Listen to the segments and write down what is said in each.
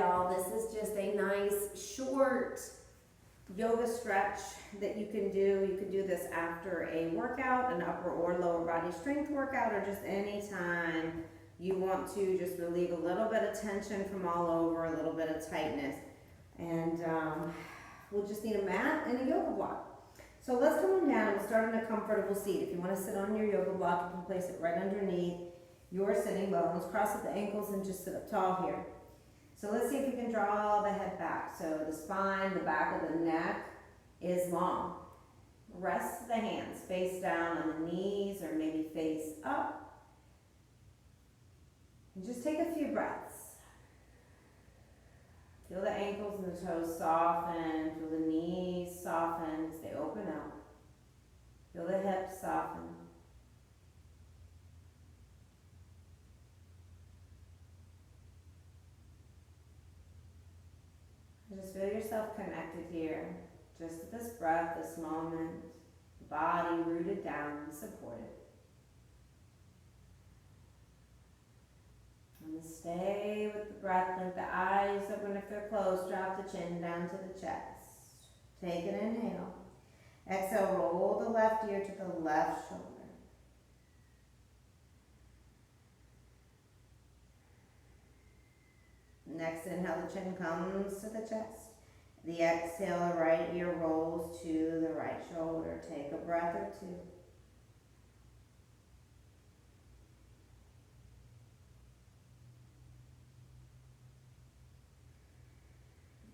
y'all. This is just a nice short yoga stretch that you can do. You can do this after a workout, an upper or lower body strength workout, or just any time you want to just relieve a little bit of tension from all over, a little bit of tightness. And we'll just need a mat and a yoga block. So let's come on down and we'll start in a comfortable seat. If you want to sit on your yoga block, you can place it right underneath your sitting bones. Cross at the ankles and just sit up tall here. So let's see if you can draw the head back. So the spine, the back of the neck is long. Rest the hands face down on the knees or maybe face up. And just take a few breaths. Feel the ankles and the toes soften. Feel the knees soften as they open up. Feel the hips soften. Just feel yourself connected here, just to this breath, this moment, the body rooted down and supported. And stay with the breath, let the eyes open if they're closed, drop the chin down to the chest. Take an inhale. Exhale, roll the left ear to the left shoulder. Next inhale, the chin comes to the chest. The exhale, the right ear rolls to the right shoulder. Take a breath or two.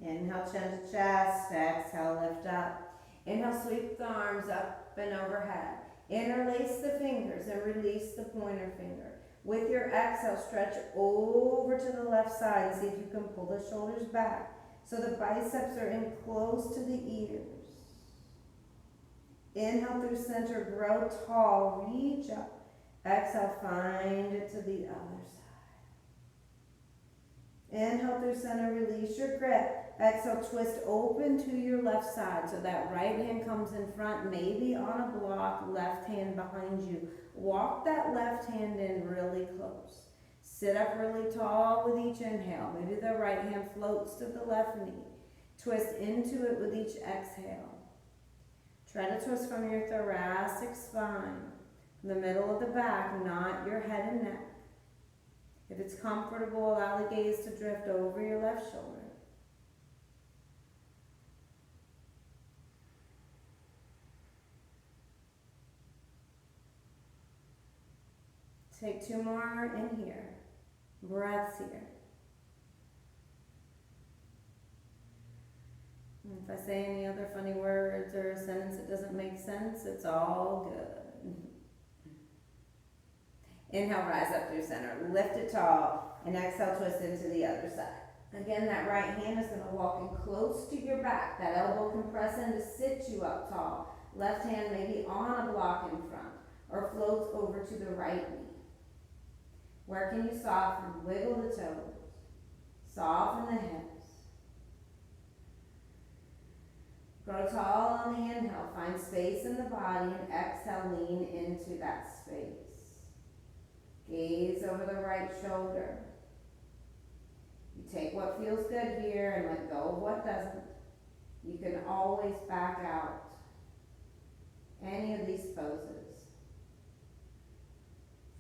Inhale, chin to chest. Exhale, lift up. Inhale, sweep the arms up and overhead. Interlace the fingers and release the pointer finger. With your exhale, stretch over to the left side and see if you can pull the shoulders back so the biceps are in close to the ears. Inhale through center, grow tall, reach up. Exhale, find it to the other side. Inhale through center, release your grip. Exhale, twist open to your left side so that right hand comes in front, maybe on a block, left hand behind you. Walk that left hand in really close. Sit up really tall with each inhale. Maybe the right hand floats to the left knee. Twist into it with each exhale. Try to twist from your thoracic spine, from the middle of the back, not your head and neck. If it's comfortable, allow the gaze to drift over your left shoulder. Take two more in here. Breaths here. And if I say any other funny words or a sentence that doesn't make sense, it's all good. Inhale, rise up through center. Lift it tall. And exhale, twist into the other side. Again, that right hand is going to walk in close to your back. That elbow can press in to sit you up tall. Left hand maybe on a block in front or floats over to the right knee. Where can you soften? Wiggle the toes. Soften the hips. Grow tall on the inhale. Find space in the body and exhale, lean into that space. Gaze over the right shoulder. You take what feels good here and let go of what doesn't. You can always back out any of these poses.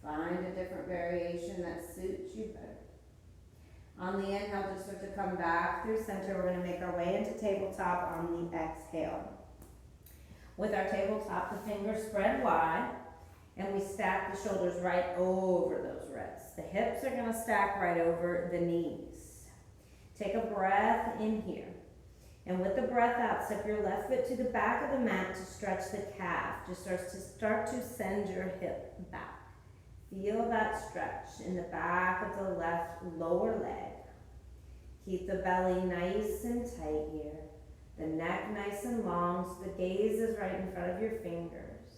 Find a different variation that suits you better. On the inhale, just start to come back through center. We're going to make our way into tabletop on the exhale. With our tabletop, the fingers spread wide, and we stack the shoulders right over those ribs. The hips are going to stack right over the knees. Take a breath in here. And with the breath out, step your left foot to the back of the mat to stretch the calf. Just start to send your hip back. Feel that stretch in the back of the left lower leg. Keep the belly nice and tight here. The neck nice and long so the gaze is right in front of your fingers.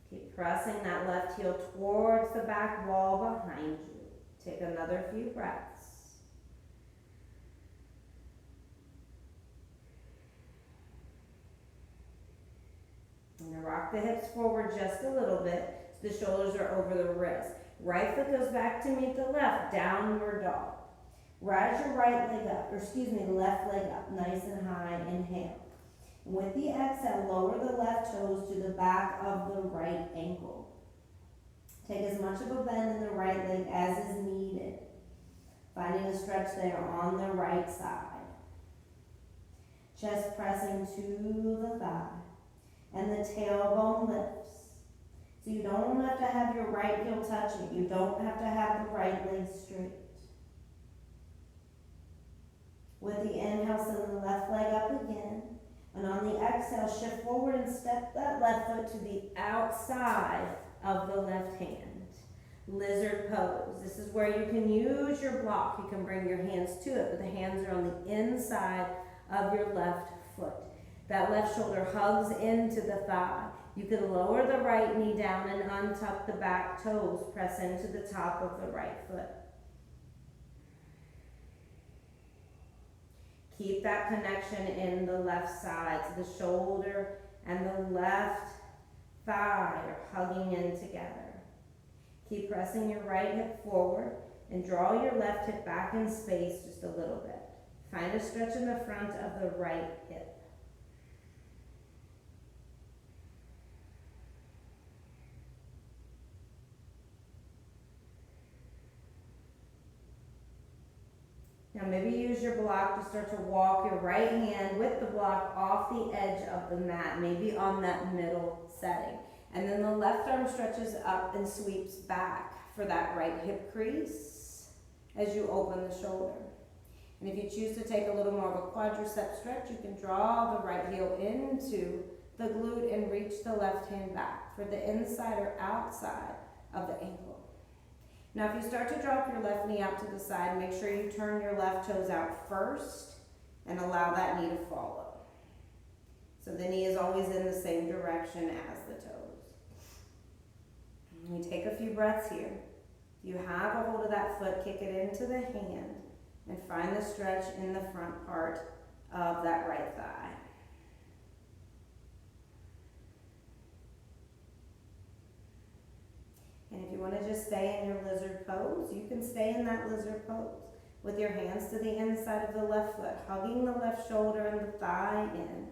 Keep pressing that left heel towards the back wall behind you. Take another few breaths. And rock the hips forward just a little bit So the shoulders are over the wrist. Right foot goes back to meet the left, downward dog. Rise your right leg up, or excuse me, left leg up, nice and high, inhale. With the exhale, lower the left toes to the back of the right ankle. Take as much of a bend in the right leg as is needed. Finding a stretch there on the right side. Chest pressing to the thigh. And the tailbone lifts. So you don't have to have your right heel touching. You don't have to have the right leg straight. With the inhale, send the left leg up again. And on the exhale, shift forward and step that left foot to the outside of the left hand. Lizard pose. This is where you can use your block. You can bring your hands to it, but the hands are on the inside of your left foot. That left shoulder hugs into the thigh. You can lower the right knee down and untuck the back toes. Press into the top of the right foot. Keep that connection in the left side. So the shoulder and the left thigh are hugging in together. Keep pressing your right hip forward and draw your left hip back in space just a little bit. Find a stretch in the front of the right hip. Now maybe use your block to start to walk your right hand with the block off the edge of the mat, maybe on that middle setting. And then the left arm stretches up and sweeps back for that right hip crease as you open the shoulder. And if you choose to take a little more of a quadricep stretch, you can draw the right heel into the glute and reach the left hand back for the inside or outside of the ankle. Now if you start to drop your left knee out to the side, make sure you turn your left toes out first and allow that knee to follow. So the knee is always in the same direction as the toes. We take a few breaths here. If you have a hold of that foot, kick it into the hand and find the stretch in the front part of that right thigh. And if you want to just stay in your lizard pose, you can stay in that lizard pose with your hands to the inside of the left foot, hugging the left shoulder and the thigh in.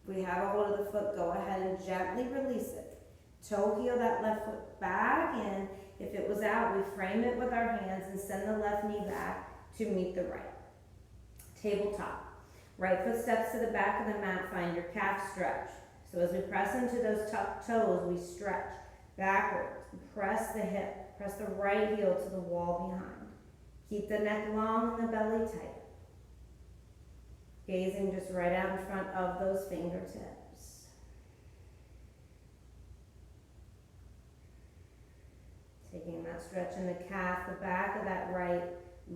If we have a hold of the foot, go ahead and gently release it. Toe heel that left foot back in. If it was out, we frame it with our hands and send the left knee back to meet the right. Tabletop. Right foot steps to the back of the mat, find your calf stretch. So as we press into those tucked toes, we stretch backwards. Press the hip, press the right heel to the wall behind. Keep the neck long and the belly tight. Gazing just right out in front of those fingertips. Taking that stretch in the calf, the back of that right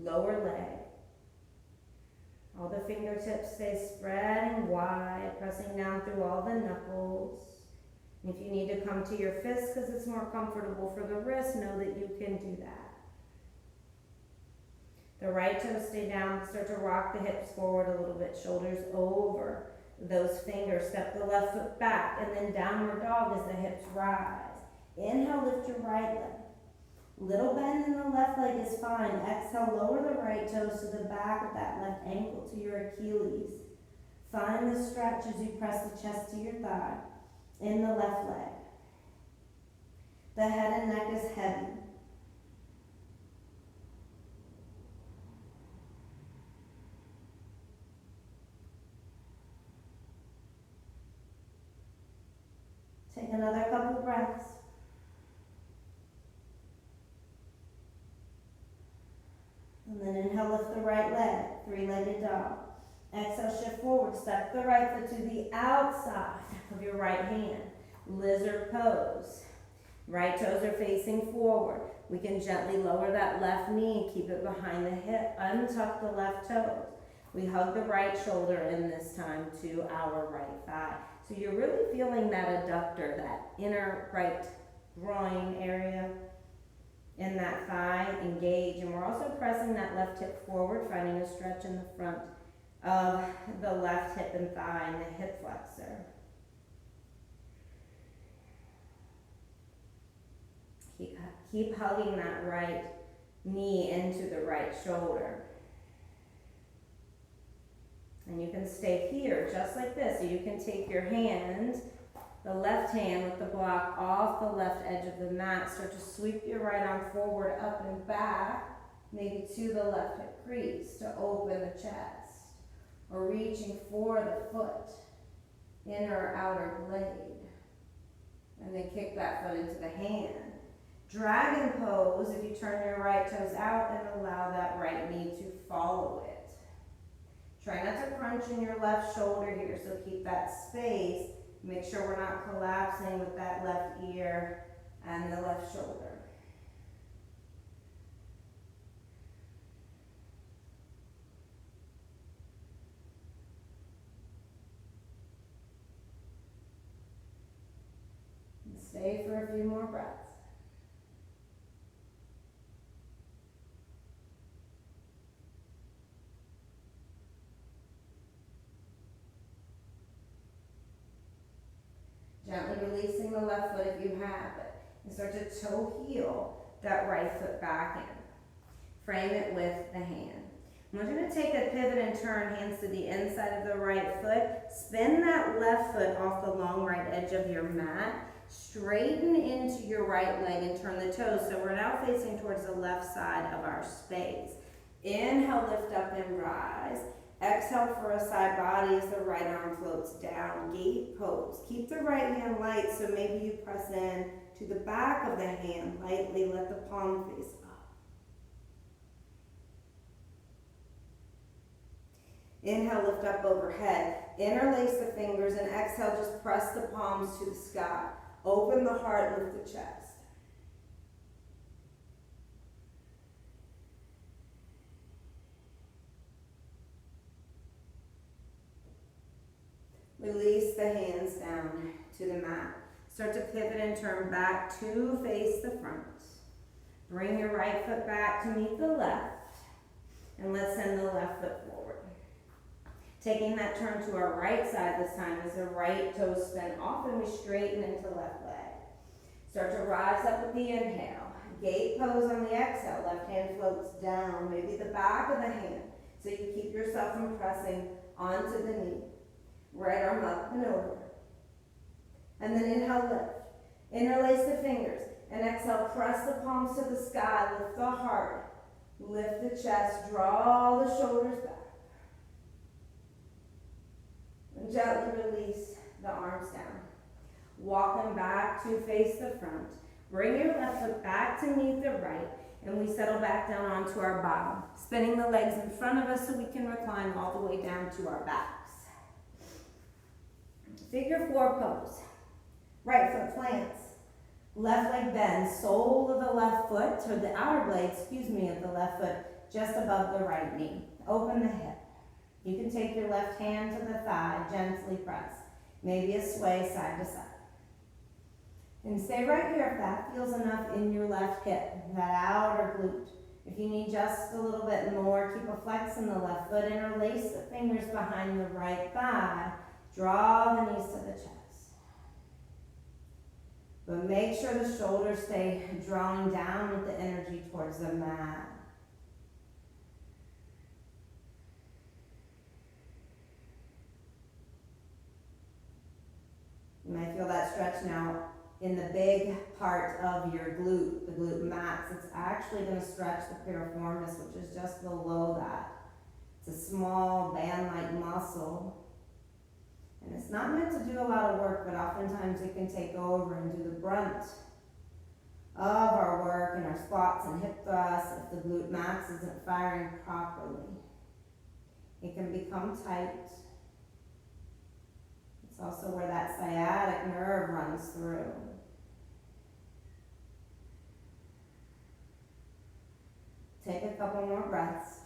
lower leg. All the fingertips stay spreading wide, pressing down through all the knuckles. And if you need to come to your fists because it's more comfortable for the wrist, know that you can do that. The right toes stay down, start to rock the hips forward a little bit, shoulders over those fingers. Step the left foot back, and then downward dog as the hips rise. Inhale, lift your right leg. Little bend in the left leg is fine. Exhale, lower the right toes to the back of that left ankle to your Achilles. Find the stretch as you press the chest to your thigh in the left leg. The head and neck is heavy. Take another couple breaths. And then inhale, lift the right leg, three-legged dog. Exhale, shift forward, step the right foot to the outside of your right hand. Lizard pose. Right toes are facing forward. We can gently lower that left knee, keep it behind the hip, untuck the left toes. We hug the right shoulder in this time to our right thigh. So you're really feeling that adductor, that inner right groin area in that thigh, engage. And we're also pressing that left hip forward, finding a stretch in the front of the left hip and thigh and the hip flexor. Keep hugging that right knee into the right shoulder. And you can stay here just like this. So you can take your hand, the left hand with the block off the left edge of the mat. Start to sweep your right arm forward, up and back, maybe to the left hip crease to open the chest. Or reaching for the foot, inner or outer blade. And then kick that foot into the hand. Dragon pose, if you turn your right toes out and allow that right knee to follow it. Try not to crunch in your left shoulder here, so keep that space. Make sure we're not collapsing with that left ear and the left shoulder. And stay for a few more breaths. Gently releasing the left foot if you have it. And start to toe heel that right foot back in. Frame it with the hand. We're going to take a pivot and turn, hands to the inside of the right foot. Spin that left foot off the long right edge of your mat. Straighten into your right leg and turn the toes. So we're now facing towards the left side of our space. Inhale, lift up and rise. Exhale for a side body as the right arm floats down, gate pose. Keep the right hand light, so maybe you press in to the back of the hand lightly, let the palm face up. Inhale, lift up overhead. Interlace the fingers and exhale, just press the palms to the sky. Open the heart, lift the chest. Release the hands down to the mat. Start to pivot and turn back to face the front. Bring your right foot back to meet the left. And let's send the left foot forward. Taking that turn to our right side this time as the right toes spin off and we straighten into left leg. Start to rise up with the inhale. Gate pose on the exhale. Left hand floats down, maybe the back of the hand. So you keep yourself from pressing onto the knee. Right arm up and over. And then inhale, lift. Interlace the fingers. And exhale, press the palms to the sky. Lift the heart. Lift the chest. Draw the shoulders back. And gently release the arms down. Walk them back to face the front. Bring your left foot back to meet the right. And we settle back down onto our bottom. Spinning the legs in front of us so we can recline all the way down to our backs. Figure 4 pose. Right foot plants. Left leg bends. Sole of the left foot, or the outer blade, of the left foot just above the right knee. Open the hip. You can take your left hand to the thigh, gently press. Maybe a sway side to side. And stay right here if that feels enough in your left hip, that outer glute. If you need just a little bit more, keep a flex in the left foot. Interlace the fingers behind the right thigh. Draw the knees to the chest. But make sure the shoulders stay drawing down with the energy towards the mat. You might feel that stretch now in the big part of your glute, the glute max. It's actually going to stretch the piriformis, which is just below that. It's a small band-like muscle. And it's not meant to do a lot of work, but oftentimes it can take over and do the brunt of our work and our squats and hip thrusts if the glute max isn't firing properly. It can become tight. It's also where that sciatic nerve runs through. Take a couple more breaths.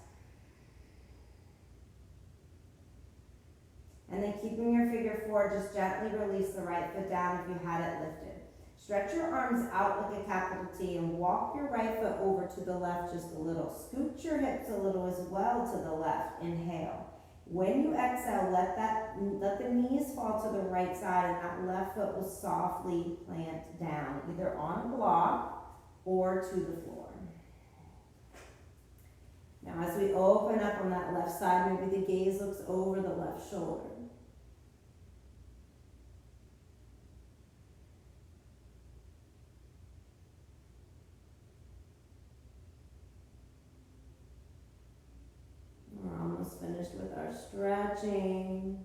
And then keeping your figure 4, just gently release the right foot down if you had it lifted. Stretch your arms out like a capital T and walk your right foot over to the left just a little. Scoot your hips a little as well to the left. Inhale. When you exhale, let the knees fall to the right side and that left foot will softly plant down, either on a block or to the floor. Now as we open up on that left side, maybe the gaze looks over the left shoulder. We're almost finished with our stretching.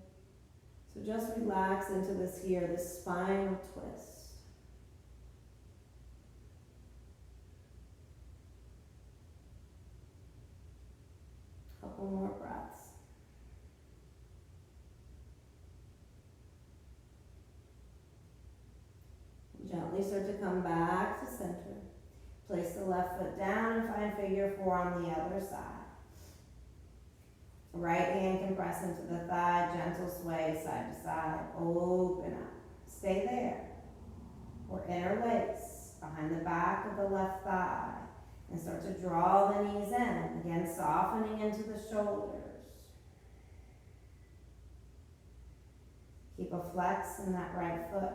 So just relax into this here, this spinal twist. Couple more breaths. Gently start to come back to center. Place the left foot down and find figure 4 on the other side. Right hand can press into the thigh, gentle sway side to side. Open up. Stay there. Or interlace behind the back of the left thigh. And start to draw the knees in. Again, softening into the shoulders. Keep a flex in that right foot.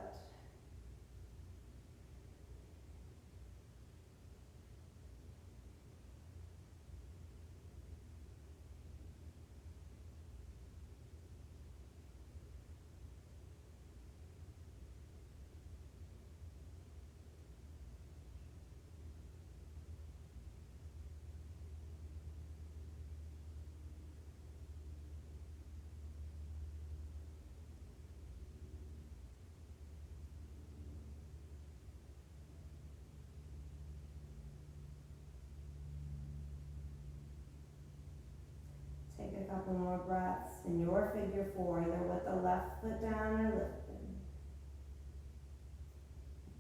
Take a couple more breaths in your figure 4, either with the left foot down or lifting.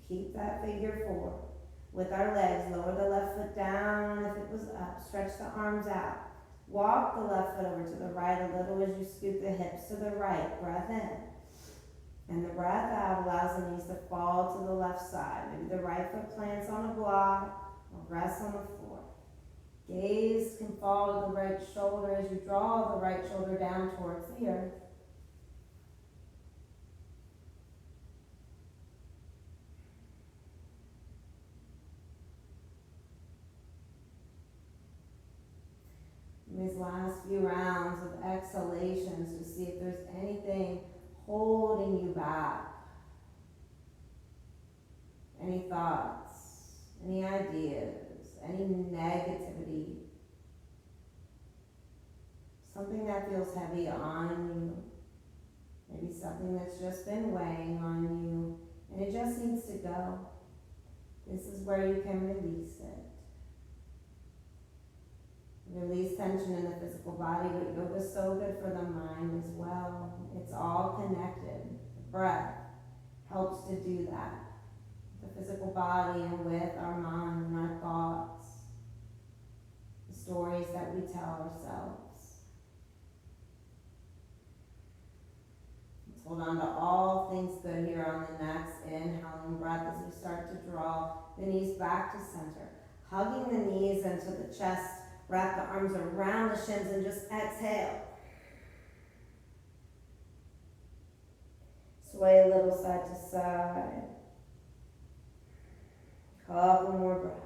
Keep that figure 4. With our legs, lower the left foot down if it was up. Stretch the arms out. Walk the left foot over to the right a little as you scoot the hips to the right. Breath in. And the breath out allows the knees to fall to the left side. Maybe the right foot plants on a block or rests on the floor. Gaze can fall to the right shoulder as you draw the right shoulder down towards the earth. In these last few rounds of exhalations, to see if there's anything holding you back. Any thoughts, any ideas, any negativity, something that feels heavy on you, maybe something that's just been weighing on you, and it just needs to go. This is where you can release it. Release tension in the physical body, but yoga is so good for the mind as well. It's all connected. The breath helps to do that. The physical body and with our mind and our thoughts, the stories that we tell ourselves. Let's hold on to all things good here on the next inhaling breath as we start to draw the knees back to center. Hugging the knees into the chest, wrap the arms around the shins and just exhale. Sway a little side to side. Couple more breaths.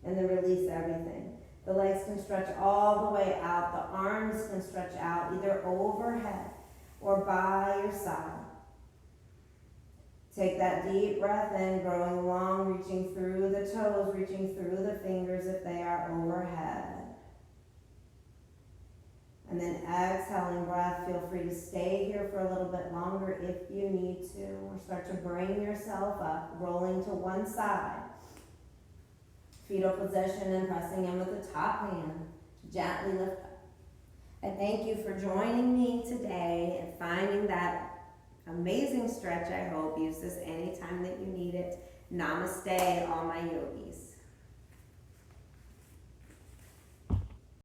And then release everything. The legs can stretch all the way out. The arms can stretch out either overhead or by your side. Take that deep breath in, growing long, reaching through the toes, reaching through the fingers if they are overhead. And then exhaling breath, feel free to stay here for a little bit longer if you need to, or start to bring yourself up, rolling to one side. Fetal position and pressing in with the top hand to gently lift up. I thank you for joining me today and finding that amazing stretch. I hope. Use this anytime that you need it. Namaste, all my yogis.